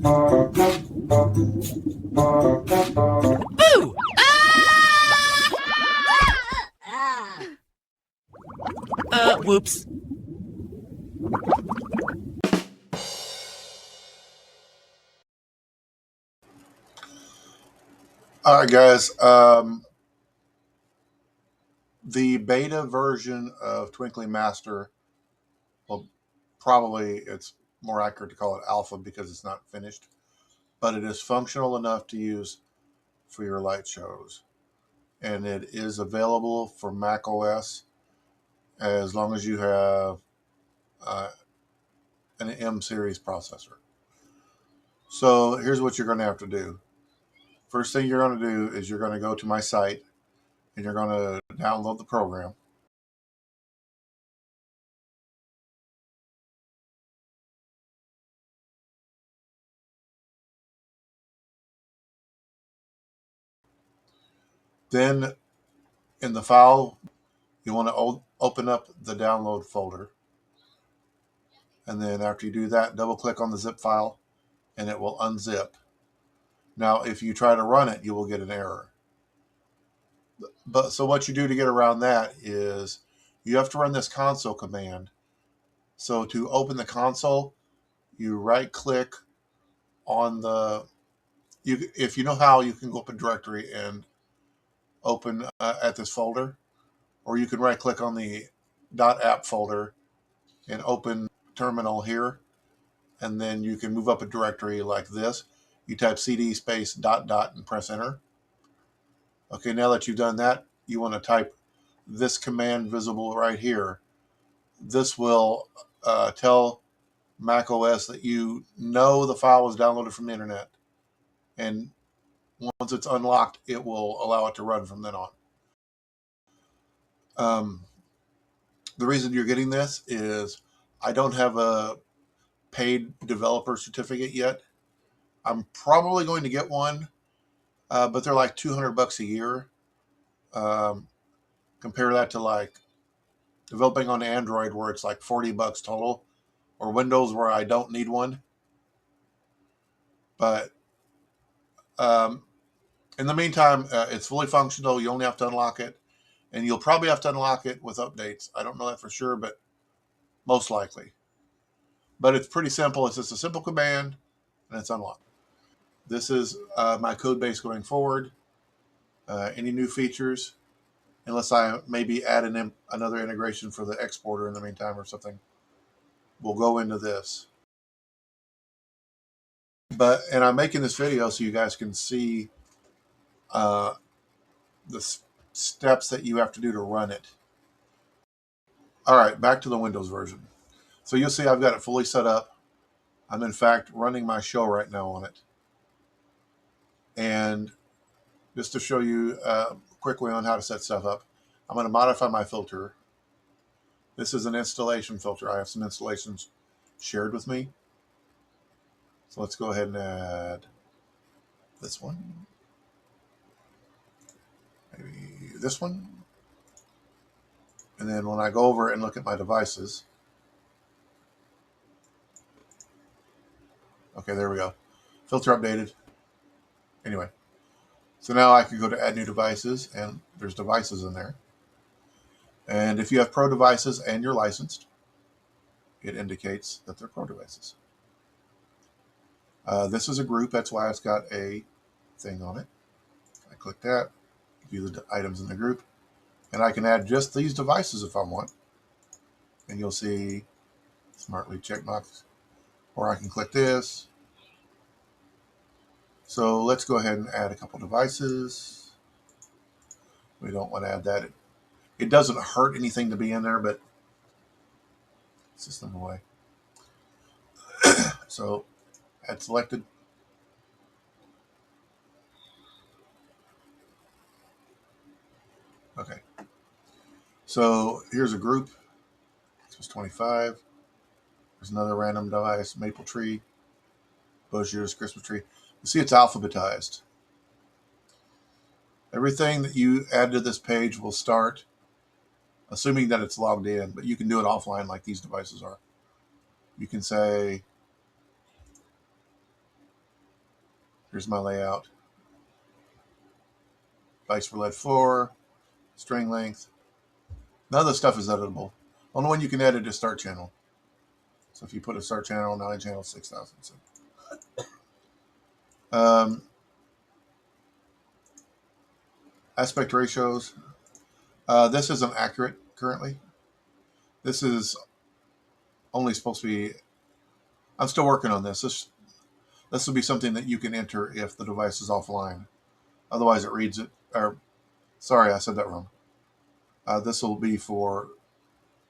Boo! Whoops. All right, guys. The beta version of Twinkly Master, well, probably it's more accurate to call it alpha because it's not finished, but it is functional enough to use for your light shows. And it is available for macOS as long as you have uh, an M series processor. So here's what you're going to have to do. First thing you're going to do is you're going to go to my site and you're going to download the program. Then in the file, you want to open up the download folder. And then after you do that, double click on the zip file and it will unzip. Now, if you try to run it, you will get an error. But so what you do to get around that is you have to run this console command. So to open the console, you right click on if you know how, you can go up in directory and open at this folder, or you can right click on the .app folder and open terminal here, and then you can move up a directory like this. You type cd space ... and press enter. Okay, now that you've done that, you want to type this command visible right here. This will tell macOS that you know the file was downloaded from the internet, and once it's unlocked, it will allow it to run from then on. The reason you're getting this is I don't have a paid developer certificate yet. I'm probably going to get one, but they're like $200 a year. Compare that to like developing on Android where it's like $40 total, or Windows where I don't need one. But in the meantime, it's fully functional. You only have to unlock it, and you'll probably have to unlock it with updates. I don't know that for sure, but most likely. But it's pretty simple. It's just a simple command, and it's unlocked. This is my code base going forward. Any new features, unless I maybe add another integration for the exporter in the meantime or something, we'll go into this. And I'm making this video so you guys can see the steps that you have to do to run it. All right, back to the Windows version. So you'll see I've got it fully set up. I'm in fact running my show right now on it. And just to show you quickly on how to set stuff up, I'm going to modify my filter. This is an installation filter. I have some installations shared with me. So let's go ahead and add this one. Maybe this one. And then when I go over and look at my devices, okay, there we go. Filter updated. Anyway, so now I can go to add new devices, and there's devices in there. And if you have pro devices and you're licensed, it indicates that they're pro devices. This is a group. That's why it's got a thing on it. I click that, view the items in the group, and I can add just these devices if I want. And you'll see smartly checkbox, or I can click this. So let's go ahead and add a couple devices. We don't want to add that. It doesn't hurt anything to be in there, but it's just in the way. So add selected. Okay. So here's a group. This was 25. There's another random device, maple tree, bushes, Christmas tree. You see it's alphabetized. Everything that you add to this page will start, assuming that it's logged in, but you can do it offline like these devices are. You can say Here's my layout. Bytes per lead 4, string length. None of the stuff is editable. Only one you can edit is start channel. So if you put a start channel, 9 channel, 6,000. So. Aspect ratios. This isn't accurate currently. This is only supposed to be, I'm still working on this. This will be something that you can enter if the device is offline. Otherwise it reads it, or sorry, I said that wrong. This will be for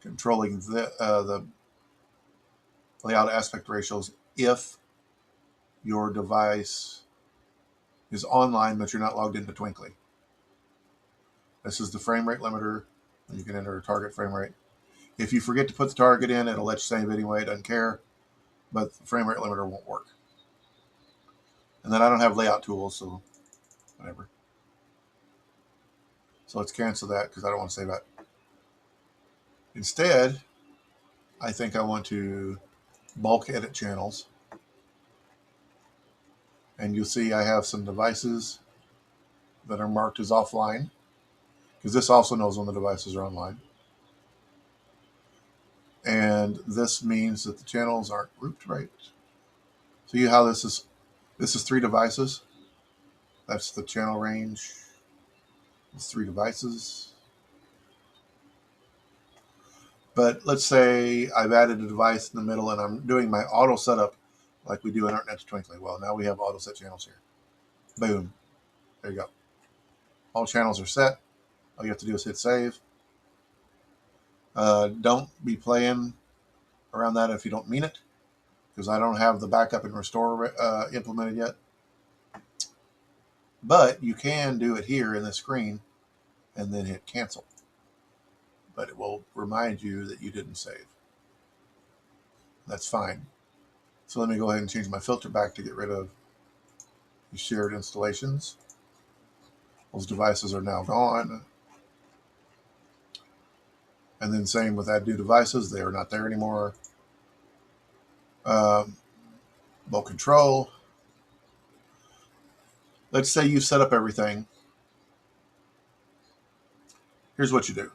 controlling the layout aspect ratios if your device is online but you're not logged into Twinkly. This is the frame rate limiter. You can enter a target frame rate. If you forget to put the target in, it'll let you save anyway. It doesn't care. But the frame rate limiter won't work. And then I don't have layout tools, so whatever. So let's cancel that because I don't want to save that. Instead, I think I want to bulk edit channels. And you'll see I have some devices that are marked as offline, because this also knows when the devices are online. And this means that the channels aren't grouped right. See how this is 3 devices. That's the channel range. It's 3 devices. But let's say I've added a device in the middle and I'm doing my auto setup like we do in ArtNet to Twinkly. Well, now we have auto set channels here. Boom. There you go. All channels are set. All you have to do is hit save. Don't be playing around that if you don't mean it, because I don't have the backup and restore implemented yet. But you can do it here in the screen and then hit cancel. But it will remind you that you didn't save. That's fine. So let me go ahead and change my filter back to get rid of the shared installations. Those devices are now gone. And then same with add new devices. They are not there anymore. Bulk control. Let's say you've set up everything. Here's what you do.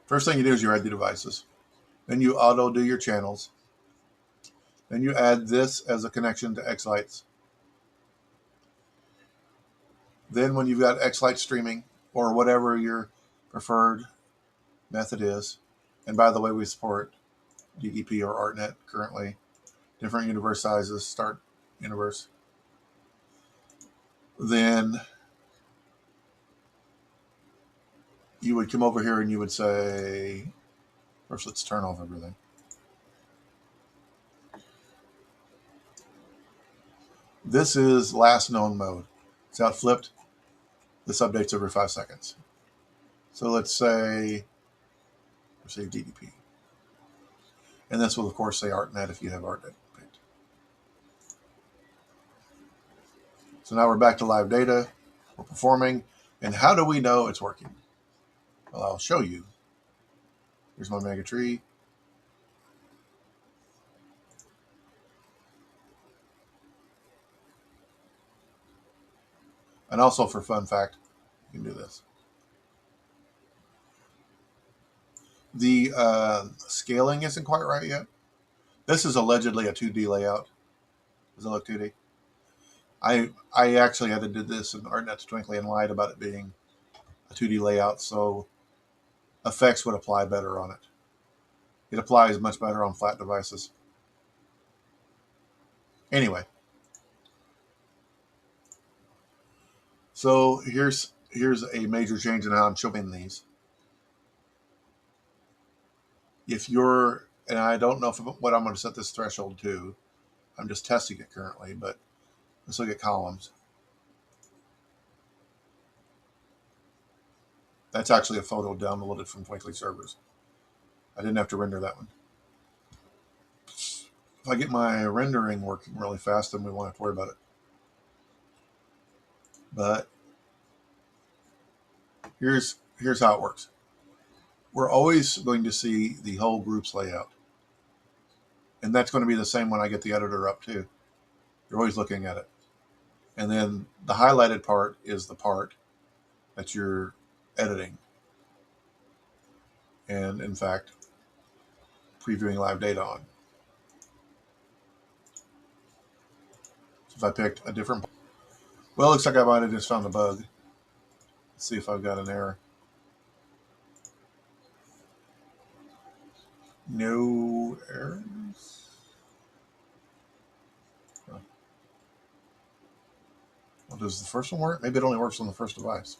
First thing you do is you add the devices. Then you auto do your channels. Then you add this as a connection to X-Lights. Then when you've got X-Light streaming, or whatever your preferred method is, and by the way, we support DDP or ArtNet currently, different universe sizes, start universe. Then you would come over here and you would say, first let's turn off everything. This is last known mode. See how it flipped? This updates every 5 seconds. So let's say DDP. And this will, of course, say ArtNet if you have ArtNet picked. So now we're back to live data. We're performing. And how do we know it's working? Well, I'll show you. Here's my mega tree. And also, for fun fact, you can do this. The scaling isn't quite right yet. This is allegedly a 2D layout. Does it look 2D? I actually had to do this in ArtNet to Twinkly and lied about it being a 2D layout, so effects would apply better on it. It applies much better on flat devices. Anyway, so here's a major change in how I'm showing these. If you're, and I don't know what I'm going to set this threshold to. I'm just testing it currently, but let's look at columns. That's actually a photo downloaded from Twinkly servers. I didn't have to render that one. If I get my rendering working really fast, then we won't have to worry about it. But here's how it works. We're always going to see the whole group's layout. And that's going to be the same when I get the editor up too. You're always looking at it. And then the highlighted part is the part that you're editing. And in fact, previewing live data on. So if I picked a different, well, it looks like I might have just found a bug. Let's see if I've got an error. No errors. Well, does the first one work? Maybe it only works on the first device.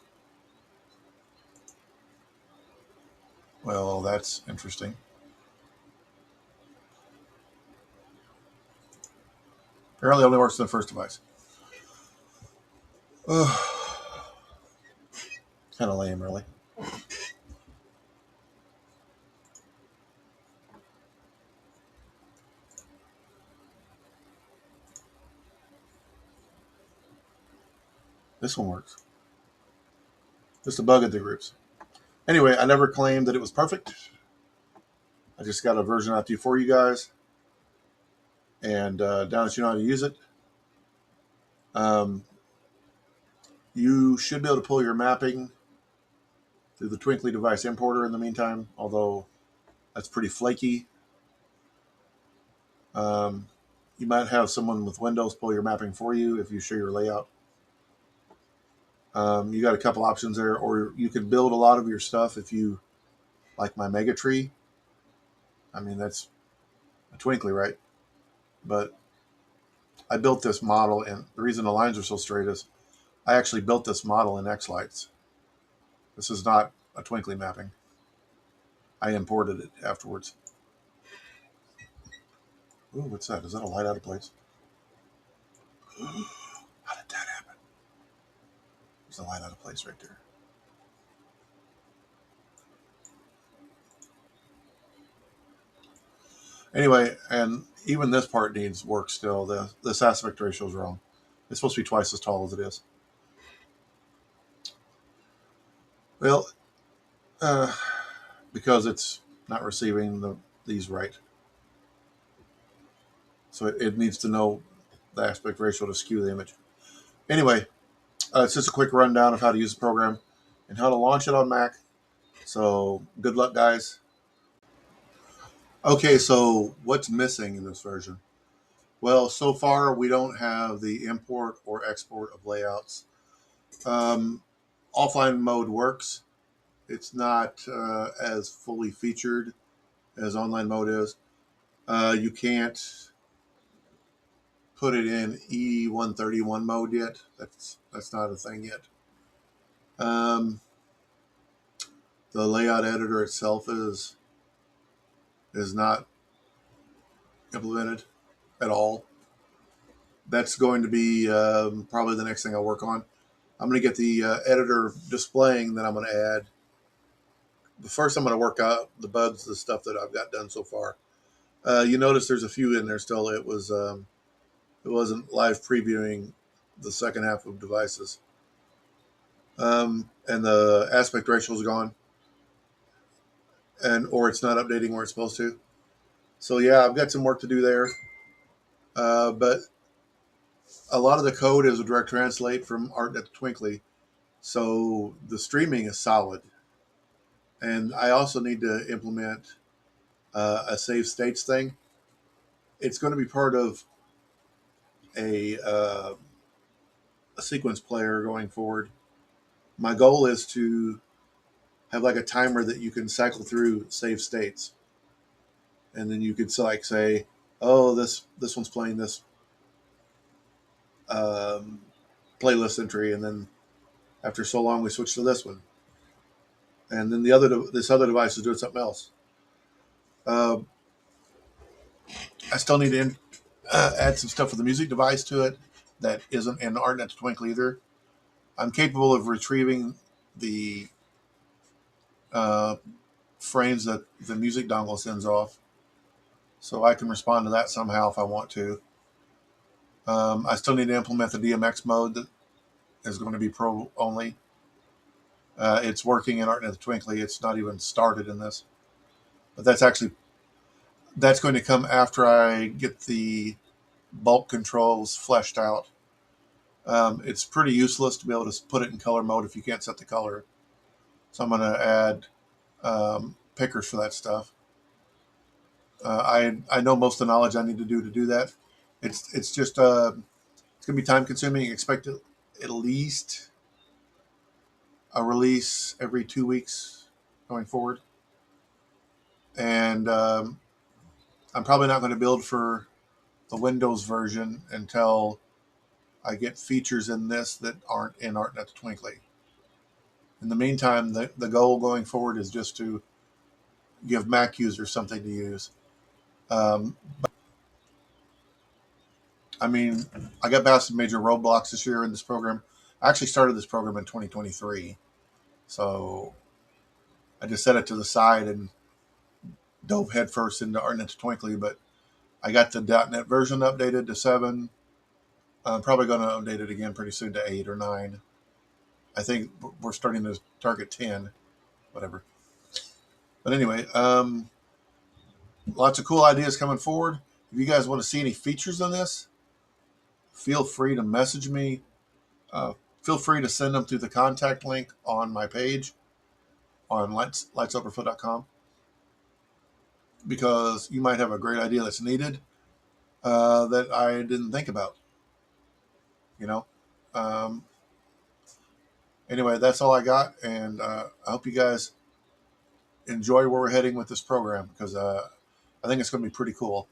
Well, that's interesting. Apparently, it only works on the first device. Kind of lame, really. This one works. Just a bug at the groups. Anyway, I never claimed that it was perfect. I just got a version out to you for you guys. And now that you know how to use it, you should be able to pull your mapping through the Twinkly device importer in the meantime, although that's pretty flaky. You might have someone with Windows pull your mapping for you if you share your layout. You got a couple options there, or you can build a lot of your stuff if you like my mega tree. I mean, that's a Twinkly, right? But I built this model, and the reason the lines are so straight is I actually built this model in Xlights. This is not a Twinkly mapping. I imported it afterwards. Ooh, what's that? Is that a light out of place? How did that happen? There's a light out of place right there. Anyway, and even this part needs work still. This aspect ratio is wrong. It's supposed to be twice as tall as it is. Well, because it's not receiving these right. So it needs to know the aspect ratio to skew the image. Anyway, it's just a quick rundown of how to use the program and how to launch it on Mac. So good luck, guys. Okay, so what's missing in this version? Well, so far we don't have the import or export of layouts. Offline mode works. It's not as fully featured as online mode is. You can't put it in E131 mode yet. That's not a thing yet. The layout editor itself is not implemented at all. That's going to be probably the next thing I work on. I'm going to get the editor displaying, then I'm going to add. But first, I'm going to work out the bugs, the stuff that I've got done so far. You notice there's a few in there still. It wasn't live previewing the second half of devices, and the aspect ratio is gone, or it's not updating where it's supposed to. So yeah, I've got some work to do there. But a lot of the code is a direct translate from ArtNet to Twinkly, so the streaming is solid. And I also need to implement a save states thing. It's going to be part of a sequence player going forward. My goal is to have like a timer that you can cycle through save states, and then you could like say, "Oh, this one's playing this playlist entry," and then after so long we switch to this one, and then this other device is doing something else. I still need to add some stuff for the music device to it that isn't in ArtNet to Twinkly either. I'm capable of retrieving the frames that the music dongle sends off, so I can respond to that somehow if I want to. I still need to implement the DMX mode that is going to be pro only. It's working in ArtNet to Twinkly. It's not even started in this, but that's going to come after I get the bulk controls fleshed out. It's pretty useless to be able to put it in color mode if you can't set the color. So I'm going to add pickers for that stuff. I know most of the knowledge I need to do that. It's just it's going to be time consuming. Expect at least a release every 2 weeks going forward, and I'm probably not going to build for the Windows version until I get features in this that aren't in ArtNet Twinkly. In the meantime, the goal going forward is just to give Mac users something to use. Um, I mean, I got past some major roadblocks this year in this program. I actually started this program in 2023, so I just set it to the side and dove headfirst into ArtNet Twinkly. But I got the .NET version updated to 7. I'm probably going to update it again pretty soon to 8 or 9. I think we're starting to target 10, whatever. But anyway, lots of cool ideas coming forward. If you guys want to see any features on this, feel free to message me. Feel free to send them through the contact link on my page on lightsoverfoot.com, because you might have a great idea that's needed that I didn't think about. You know. Um, anyway, that's all I got, and I hope you guys enjoy where we're heading with this program, because I think it's going to be pretty cool.